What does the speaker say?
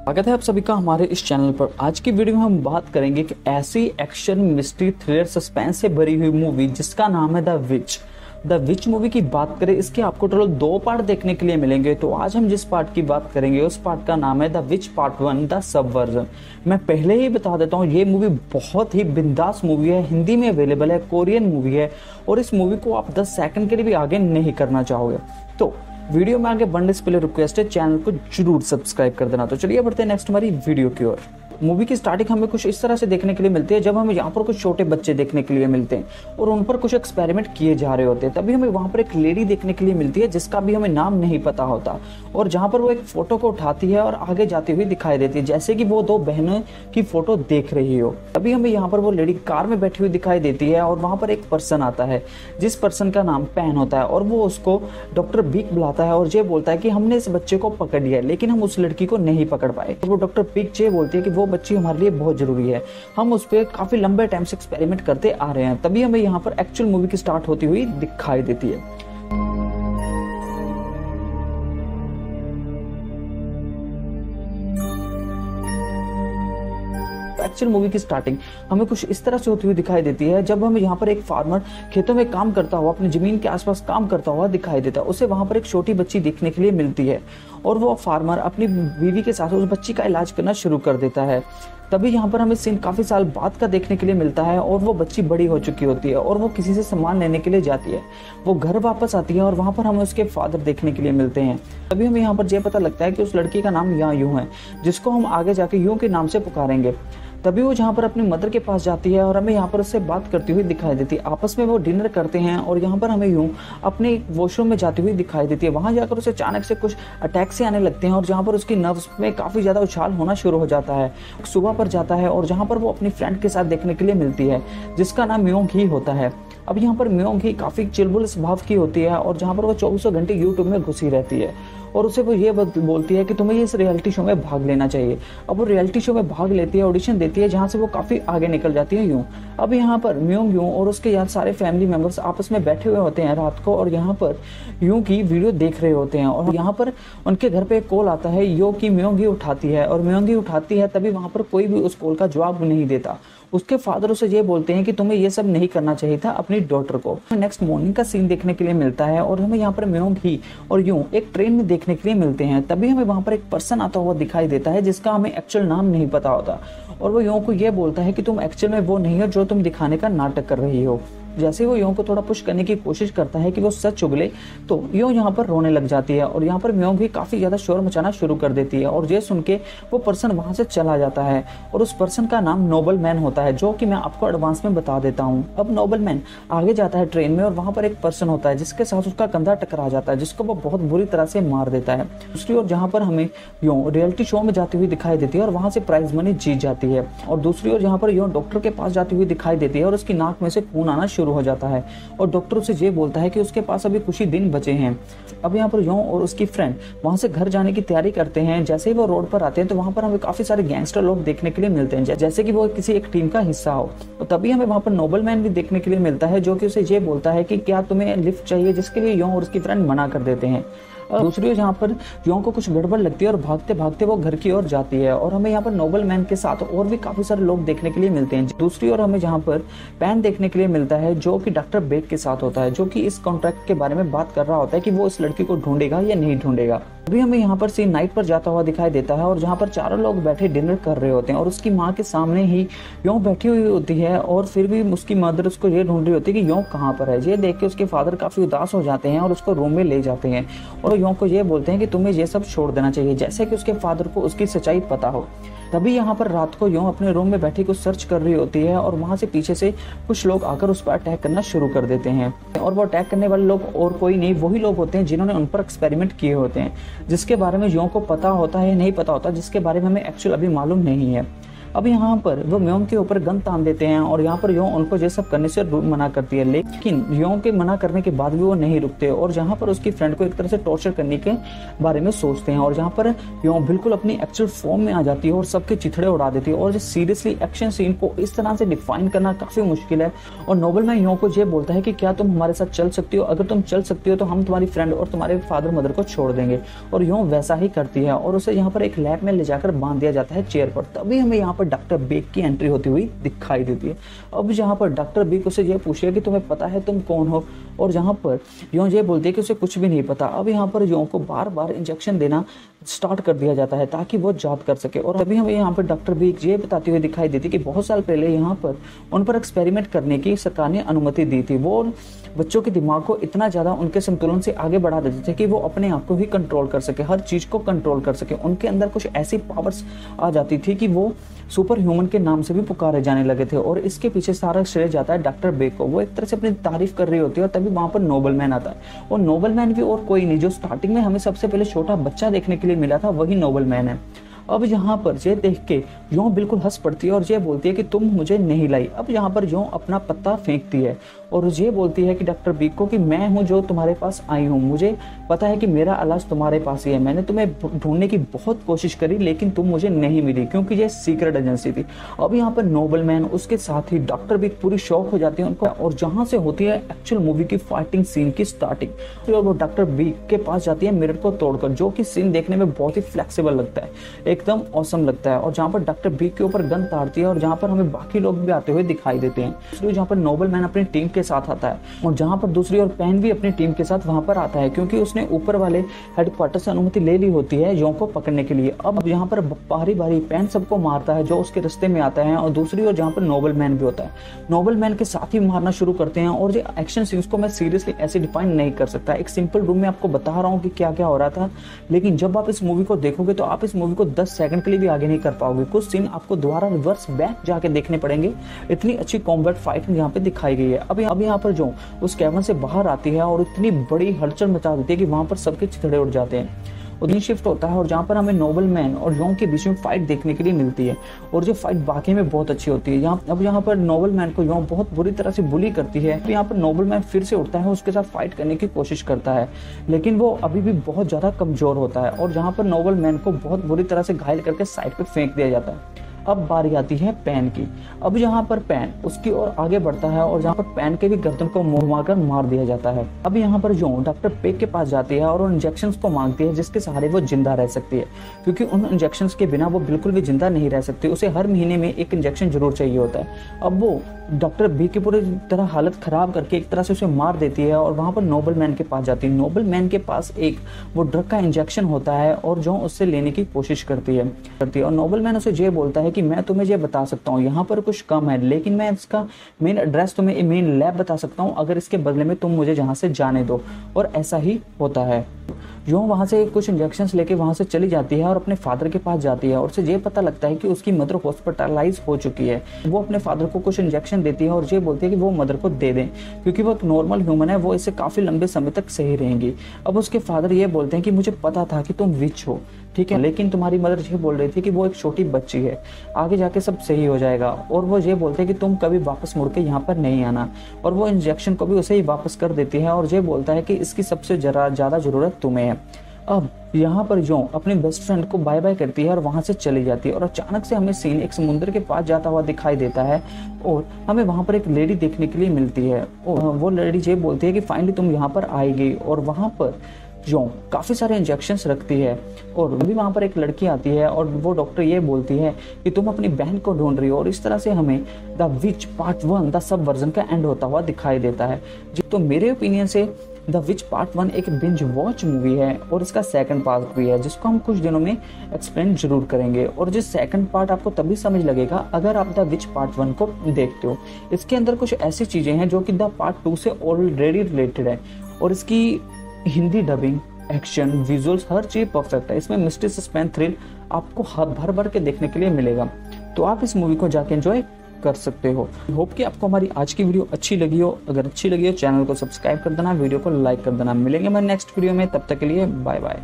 स्वागत है आप सभी का हमारे इस चैनल पर। आज की वीडियो में हम बात करेंगे कि ऐसी एक्शन मिस्ट्री थ्रिलर सस्पेंस से भरी हुई मूवी जिसका नाम है द विच मूवी की बात करें, इसके आपको टोटल 2 पार्ट देखने के लिए मिलेंगे। तो आज हम जिस पार्ट की बात करेंगे उस पार्ट का नाम है the which part 1 the subversion. मैं पहले ही बता देता हूँ, ये मूवी बहुत ही बिंदास मूवी है, हिंदी में अवेलेबल है, कोरियन मूवी है और इस मूवी को आप 10 सेकंड के लिए भी आगे नहीं करना चाहोगे। तो वीडियो में आगे बढ़ने से पहले रिक्वेस्ट है, चैनल को जरूर सब्सक्राइब कर देना। तो चलिए बढ़ते हैं नेक्स्ट हमारी वीडियो की ओर। मूवी की स्टार्टिंग हमें कुछ इस तरह से देखने के लिए मिलती है, जब हमें यहाँ पर कुछ छोटे बच्चे देखने के लिए मिलते हैं और उन पर कुछ एक्सपेरिमेंट किए जा रहे होते हैं। तभी हमें वहाँ पर एक लेडी देखने के लिए मिलती है जिसका भी हमें नाम नहीं पता होता, और जहाँ पर वो एक फोटो को उठाती है और आगे जाती हुई दिखाई देती है, जैसे कि वो 2 बहनों की फोटो देख रही हो। तभी हमें यहाँ पर वो लेडी कार में बैठी हुई दिखाई देती है और वहाँ पर एक पर्सन आता है जिस पर्सन का नाम पैन होता है, और वो उसको डॉक्टर बिग बुलाता है और ये बोलता है कि हमने इस बच्चे को पकड़ लिया है लेकिन हम उस लड़की को नहीं पकड़ पाए। वो डॉक्टर बिग ये बोलती है कि वो बच्ची हमारे लिए बहुत जरूरी है, हम उस पर काफी लंबे टाइम से एक्सपेरिमेंट करते आ रहे हैं। तभी हमें यहाँ पर एक्चुअल मूवी की स्टार्ट होती हुई दिखाई देती है। एक्चुअल मूवी की स्टार्टिंग हमें कुछ इस तरह से होती हुई दिखाई देती है, जब हमें यहाँ पर एक फार्मर खेतों में काम करता हुआ, अपनी जमीन के आसपास काम करता हुआ दिखाई देता है। उसे वहां पर एक छोटी बच्ची देखने के लिए मिलती है और वो फार्मर अपनी बीवी के साथ उस बच्ची का इलाज करना शुरू कर देता है। तभी यहाँ पर हमें सीन काफी साल बाद का देखने के लिए मिलता है और वो बच्ची बड़ी हो चुकी होती है और वो किसी से सामान लेने के लिए जाती है। वो घर वापस आती है और वहां पर हमें उसके फादर देखने के लिए मिलते हैं। तभी हमें यहाँ पर यह पता लगता है कि उस लड़की का नाम या यूं है, जिसको हम आगे जाके यूं के नाम से पुकारेंगे। तभी वो जहाँ पर अपनी मदर के पास जाती है और हमें यहाँ पर उससे बात करती हुई दिखाई देती है। आपस में वो डिनर करते हैं और यहाँ पर हमें यूं अपने वॉशरूम में जाती हुई दिखाई देती है। वहां जाकर उसे अचानक से कुछ अटैक से आने लगते हैं और जहाँ पर उसकी नर्व्स में काफी ज्यादा उछाल होना शुरू हो जाता है। सुबह पर जाता है और जहाँ पर वो अपनी फ्रेंड के साथ देखने के लिए मिलती है जिसका नाम म्योंग ही होता है। अब यहाँ पर म्योंग ही काफी चिलबुल स्वभाव की होती है और जहाँ पर वो 24 घंटे यूट्यूब में घुसी रहती है और उसे वो ये बोलती है कि तुम्हें इस रियलिटी शो में भाग लेना चाहिए। अब वो रियलिटी शो में भाग लेती है, ऑडिशन देती है, जहाँ से वो काफी आगे निकल जाती है यूं। अब यहाँ पर म्योंग यूं और उसके यार सारे फैमिली मेंबर्स आपस में बैठे हुए होते हैं रात को और यहाँ पर यूं की वीडियो देख रहे होते हैं और यहाँ पर उनके घर पे एक कॉल आता है यो की म्योंग ही उठाती है और म्योंग ही उठाती है। तभी वहां पर कोई भी उस कॉल का जवाब नहीं देता। उसके फादर उसे ये बोलते हैं कि तुम्हें ये सब नहीं करना चाहिए था अपनी डॉटर को। नेक्स्ट मॉर्निंग का सीन देखने के लिए मिलता है और हमें यहाँ पर म्योंग ही और यूं एक ट्रेन में देखने के लिए मिलते हैं। तभी हमें वहां पर एक पर्सन आता हुआ दिखाई देता है जिसका हमें एक्चुअल नाम नहीं पता होता और वो यूं को ये बोलता है कि तुम एक्चुअल में वो नहीं हो जो तुम दिखाने का नाटक कर रही हो। जैसे वो यों को थोड़ा पुश करने की कोशिश करता है कि वो सच उगले, तो यों यहाँ पर रोने लग जाती है और यहाँ पर म्योंग भी काफी ज्यादा शोर मचाना शुरू कर देती है और ये सुन के वो पर्सन वहां से चला जाता है और उस पर्सन का नाम नोबल मैन होता है, जो कि मैं आपको एडवांस में बता देता हूँ। अब नोबल मैन आगे जाता है ट्रेन में और वहां पर एक पर्सन होता है जिसके साथ उसका कंधा टकरा जाता है, जिसको वो बहुत बुरी तरह से मार देता है। दूसरी ओर जहाँ पर हमें यों रियलिटी शो में जाती हुई दिखाई देती है और वहां से प्राइज मनी जीत जाती है, और दूसरी ओर यहाँ पर यों डॉक्टर के पास जाती हुई दिखाई देती है और उसकी नाक में से खून आना शुरू हो जाता है और डॉक्टर उसे ये बोलता है कि उसके पास अभी कुछ ही दिन बचे हैं। अब यहाँ पर यों और उसकी फ्रेंड वहां से घर जाने की तैयारी करते हैं। जैसे ही वो रोड पर आते हैं तो वहां पर हमें काफी सारे गैंगस्टर लोग देखने के लिए मिलते हैं, जैसे कि वो किसी एक टीम का हिस्सा हो। तो तभी हमें वहां पर नोबल मैन भी देखने के लिए मिलता है, जो कि उसे ये बोलता है कि क्या तुम्हें लिफ्ट चाहिए, जिसके लिए यों और उसकी फ्रेंड मना कर देते हैं। दूसरी ओर जहाँ पर यों को कुछ गड़बड़ लगती है और भागते भागते वो घर की ओर जाती है और हमें यहाँ पर नोबल मैन के साथ और भी काफी सारे लोग देखने के लिए मिलते हैं। दूसरी ओर हमें जहाँ पर पैन देखने के लिए मिलता है, जो कि डॉक्टर बेग के साथ होता है, जो कि इस कॉन्ट्रैक्ट के बारे में बात कर रहा होता है कि वो इस लड़की को ढूंढेगा या नहीं ढूंढेगा। अभी हमें यहाँ पर सीन नाइट पर जाता हुआ दिखाई देता है और जहाँ पर चारों लोग बैठे डिनर कर रहे होते हैं और उसकी माँ के सामने ही यों बैठी हुई होती है और फिर भी उसकी मदर उसको ये ढूंढ रही होती है कि यों कहाँ पर है। ये देख के उसके फादर काफी उदास हो जाते हैं और उसको रूम में ले जाते हैं और यों को ये बोलते हैं कि तुम्हें ये सब छोड़ देना चाहिए, जैसे कि उसके फादर को उसकी सच्चाई पता हो। तभी यहाँ पर रात को यों अपने रूम में बैठी कुछ सर्च कर रही होती है और वहां से पीछे से कुछ लोग आकर उस पर अटैक करना शुरू कर देते हैं और वो अटैक करने वाले लोग और कोई नहीं, वही लोग होते हैं जिन्होंने उन पर एक्सपेरिमेंट किए होते हैं, जिसके बारे में यों को पता होता है या नहीं पता होता, जिसके बारे में हमें एक्चुअल अभी मालूम नहीं है। अब यहाँ पर वो म्योंग के ऊपर गन तान देते हैं और यहाँ पर यो उनको ये सब करने से मना करती है, लेकिन यो के मना करने के बाद भी वो नहीं रुकते और जहाँ पर उसकी फ्रेंड को एक तरह से टॉर्चर करने के बारे में सोचते हैं और जहाँ पर यो बिल्कुल अपनी एक्चुअल फॉर्म में आ जाती है और सबके चिथड़े उड़ा देती है। और जो सीरियसली एक्शन सीन को इस तरह से डिफाइन करना काफी मुश्किल है। और नोबलमैन यो को ये बोलता है कि क्या तुम हमारे साथ चल सकती हो, अगर तुम चल सकती हो तो हम तुम्हारी फ्रेंड और तुम्हारे फादर मदर को छोड़ देंगे। और यो वैसा ही करती है और उसे यहाँ पर एक लैब में ले जाकर बांध दिया जाता है चेयर पर। तभी हमें यहाँ पर डॉक्टर बेक की एंट्री होती हुई दिखाई देती है। अब जहाँ पर डॉक्टर बेक उसे ये पूछे कि तुम्हें पता है तुम कौन हो, और जहाँ पर यो ये बोलती है कि उसे कुछ भी नहीं पता। अब यहाँ पर यो को बार बार इंजेक्शन देना स्टार्ट कर दिया जाता है ताकि वो याद कर सके। और तभी हमें यहाँ पर डॉक्टर बेक ये बताती हुई दिखाई देती कि बहुत साल पहले यहाँ पर उन पर एक्सपेरिमेंट करने की सरकार ने अनुमति दी थी। वो बच्चों के दिमाग को इतना ज्यादा उनके संतुलन से आगे बढ़ा देते थे कि वो अपने आप को ही कंट्रोल कर सके, हर चीज को कंट्रोल कर सके। उनके अंदर कुछ ऐसी पावर्स आ जाती थी कि वो सुपर ह्यूमन के नाम से भी पुकारे जाने लगे थे। और इसके पीछे सारा श्रेय जाता है डॉक्टर बेक को। वो एक तरह से अपनी तारीफ कर रही होती है और तभी वहां पर नोबलमैन आता है। और नोबलमैन भी और कोई नहीं, जो स्टार्टिंग में हमें सबसे पहले छोटा बच्चा देखने के लिए मिला था वही नोबलमैन है। अब यहाँ पर ये देख के यो बिल्कुल हंस पड़ती है और ये बोलती है कि तुम मुझे नहीं लाई। अब यहाँ पर यो अपना पत्ता फेंकती है और ये बोलती है कि डॉक्टर बीक को कि मैं हूँ जो तुम्हारे पास आई हूँ, मुझे पता है कि मेरा इलाज तुम्हारे पास ही है। मैंने तुम्हें ढूंढने की बहुत कोशिश करी लेकिन तुम मुझे नहीं मिली क्योंकि ये सीक्रेट एजेंसी थी। अब यहाँ पर नोबलमैन उसके साथ ही डॉक्टर बीक पूरी शॉक हो जाती है उनको, और जहाँ से होती है एक्चुअल मूवी की फाइटिंग सीन की स्टार्टिंग। और वो डॉक्टर बीक के पास जाती है मिरर को तोड़कर, जो कि सीन देखने में बहुत ही फ्लेक्सिबल लगता है, एकदम औसम लगता है। और जहाँ पर डॉक्टर बीक के ऊपर गन तारती है और जहाँ पर हमें बाकी लोग भी आते हुए दिखाई देते हैं। इसलिए जहाँ पर नोबलमैन अपनी टीम के साथ आता है और जहाँ पर दूसरी ओर पेन भी अपनी टीम के साथ वहां पर आता है क्योंकि उसने ऊपर वाले हेडक्वार्टर से अनुमति ले ली होती है यो को पकड़ने के लिए। अब यहाँ पर बारी बारी पेन सबको मारता है जो उसके रास्ते में आता है और दूसरी ओर जहाँ पर नोबलमैन भी होता है, नोबलमैन के साथ ही मारना शुरू करते हैं। और ये एक्शन सीन्स को मैं सीरियसली ऐसे डिफाइन नहीं कर सकता, एक सिंपल रूम में आपको बता रहा हूँ कि क्या क्या हो रहा था, लेकिन जब आप इस मूवी को देखोगे तो आप इस मूवी को 10 सेकंड के लिए भी आगे नहीं कर पाओगे। कुछ सीन आपको दोबारा रिवर्स बैक जाके देखने पड़ेंगे, इतनी अच्छी कॉम्बैट फाइटिंग यहाँ पे दिखाई गई है। अब यहाँ पर जो उस कैबिन से बाहर आती है और इतनी बड़ी हलचल मचा देती है कि वहां पर सबके चिथड़े उड़ जाते हैं। दिन शिफ्ट होता है और जहाँ पर हमें नोबलमैन और योंग के बीच में फाइट देखने के लिए मिलती है और जो फाइट वाकई में बहुत अच्छी होती है। यहाँ पर नोबलमैन को योंग बहुत बुरी तरह से बुली करती है। तो यहाँ पर नोबलमैन फिर से उठता है, उसके साथ फाइट करने की कोशिश करता है, लेकिन वो अभी भी बहुत ज्यादा कमजोर होता है और जहाँ पर नोबलमैन को बहुत बुरी तरह से घायल करके साइड पे फेंक दिया जाता है। अब बारी आती है पैन की। अब यहाँ पर पैन उसकी ओर आगे बढ़ता है और जहाँ पर पैन के भी गर्दन को मुड़वाकर मार दिया जाता है। अब यहाँ पर जो डॉक्टर पेक के पास जाती है और उन इंजेक्शंस को मांगती है जिसके सहारे वो जिंदा रह सकती है, क्योंकि उन इंजेक्शंस के बिना वो बिल्कुल भी जिंदा नहीं रह सकती। उसे हर महीने में एक इंजेक्शन जरूर चाहिए होता है। अब वो डॉक्टर बी की पूरी तरह हालत खराब करके एक तरह से उसे मार देती है और वहां पर नोबलमैन के पास जाती है। नोबलमैन के पास एक वो ड्रग का इंजेक्शन होता है और जो उससे लेने की कोशिश करती है और नोबलमैन उसे ये बोलता है कि मैं तुम्हें ये बता सकता हूँ, यहाँ पर कुछ कम है, लेकिन मैं इसका मेन एड्रेस तुम्हें मेन लैब बता सकता हूँ अगर इसके बदले में तुम मुझे जहाँ से जाने दो। और ऐसा ही होता है। जो वहां से कुछ इंजेक्शंस लेके वहां से चली जाती है और अपने फादर के पास जाती है और उसे ये पता लगता है कि उसकी मदर हॉस्पिटलाइज हो चुकी है। वो अपने फादर को कुछ इंजेक्शन देती है और ये बोलती है कि वो मदर को दे दें क्योंकि वो एक नॉर्मल ह्यूमन है, वो इससे काफी लंबे समय तक सही रहेंगी। अब उसके फादर ये बोलते हैं कि मुझे पता था कि तुम विच हो, ठीक है, लेकिन तुम्हारी मदर ये बोल रही थी कि वो एक छोटी बच्ची है, आगे जाके सब सही हो जाएगा। और वो ये बोलते हैं कि तुम कभी वापस मुड़ के यहाँ पर नहीं आना। और वो इंजेक्शन को भी उसे ही वापस कर देती है और ये बोलता है कि इसकी सबसे ज्यादा जरूरत तुम्हें है। अब यहाँ पर जो अपने बेस्ट फ्रेंड को बाय बाय करती है और वहां से चली जाती है और अचानक से हमें सीन एक समुद्र के पास जाता हुआ दिखाई देता है और हमें वहां पर एक लेडी देखने के लिए मिलती है और वो लेडी ये बोलती है कि फाइनली तुम यहाँ पर आएगी। और वहां पर जो काफी सारे इंजेक्शंस रखती है और अभी वहां पर एक लड़की आती है और वो डॉक्टर ये बोलती है कि तुम अपनी बहन को ढूंढ रही हो। और इस तरह से हमें the which part 1 the sub version का एंड होता हुआ दिखाई देता है। तो मेरे ओपिनियन से द विच पार्ट 1 एक बिंज वॉच मूवी है और इसका सेकंड पार्ट भी है जिसको हम कुछ दिनों में एक्सप्लेन जरूर करेंगे। और जो सेकंड पार्ट आपको तभी समझ लगेगा अगर आप द विच पार्ट 1 को देखते हो। इसके अंदर कुछ ऐसी चीजें हैं जो कि द पार्ट 2 से ऑलरेडी रिलेटेड है और इसकी हिंदी डबिंग, एक्शन, विजुअल्स, हर चीज परफेक्ट है। इसमें मिस्ट्री, सस्पेंस, थ्रिल आपको भर भर के देखने के लिए मिलेगा, तो आप इस मूवी को जाके एंजॉय कर सकते हो। होप कि आपको हमारी आज की वीडियो अच्छी लगी हो। अगर अच्छी लगी हो चैनल को सब्सक्राइब कर देना, वीडियो को लाइक कर देना। मिलेंगे हमारे नेक्स्ट वीडियो में, तब तक के लिए बाय बाय।